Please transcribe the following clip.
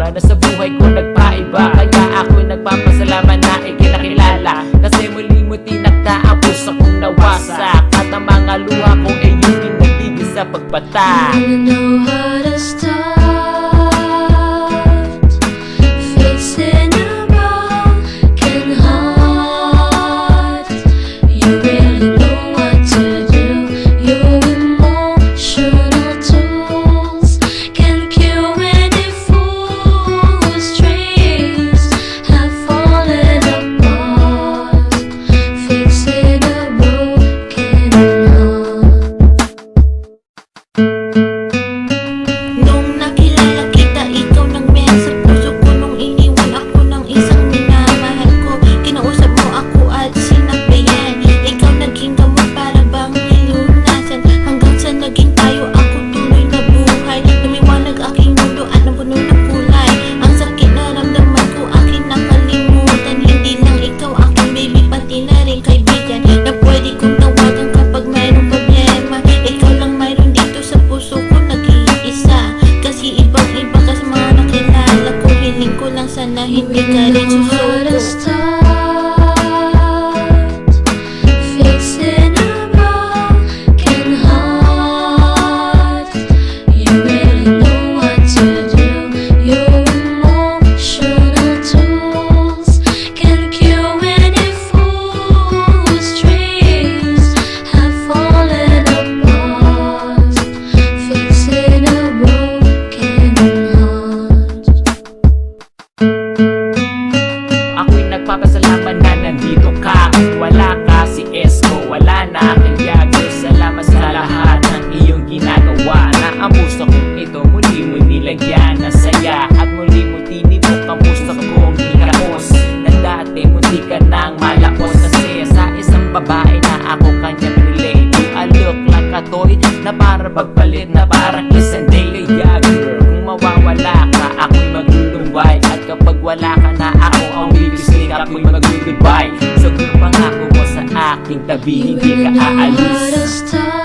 iba na sa buhay ko nagpaiba. Kaya ako'y nagpapasalamat na ikinakilala, kasi muli mo tinakda ang puso kong nawasak, at ang mga luha ko ay yung pinatigil sa pagpata. You know how to start fixing a broken heart. You really know what to do. Your emotional tools can cure any fool whose dreams have fallen apart. Fixing a broken heart. Nung nakilala kita, ikaw nang meron sa puso ko. Nung iniwan ako ng isang minamahal ko, kinausap mo ako at sinabihan. Ikaw naging gamot para bang nilunasan, hanggang sa naging tayo ako tuloy na buhay. Lumiwanag aking mundo at napuno ng kulay. Ang sakit na ramdaman ko aking nakalimutan. Hindi lang ikaw aking baby, pati na rin kaibigan na pwede kong tawagan kapag mayroong problema. Ikaw lang mayroon dito sa puso ko, nag-iisa. Kasi ibang-iba ka sa mga nakilala ko. Hiling ko lang sana hindi ka rin susuko. Fixing a broken heart. You really know what to do. Your emotional tools can cure any fool whose dreams have fallen apart. Fixing a broken heart. Ako'y nagpapasalamat na nandito ka. Kung wala ka, si Esko wala na. Kaya Diyos, salamat sa lahat ng iyong ginagawa, na ang puso kong ito muli mo nilagyan ng saya, at muli mo tinibok ang puso kong hikahos, na dati munti ka nang malakos. Kasi sa isang babae na ako kanya pinili, I look like a toy na para magpalit, na parang isang day. Kaya girl, kung mawawala ka, ako'y maglulumbay, at kapag wala ka na, ako ang bibisig, ako'y mag-goodbye. So girl, pangako mo sa aking tabi, hindi ka How to aalis. start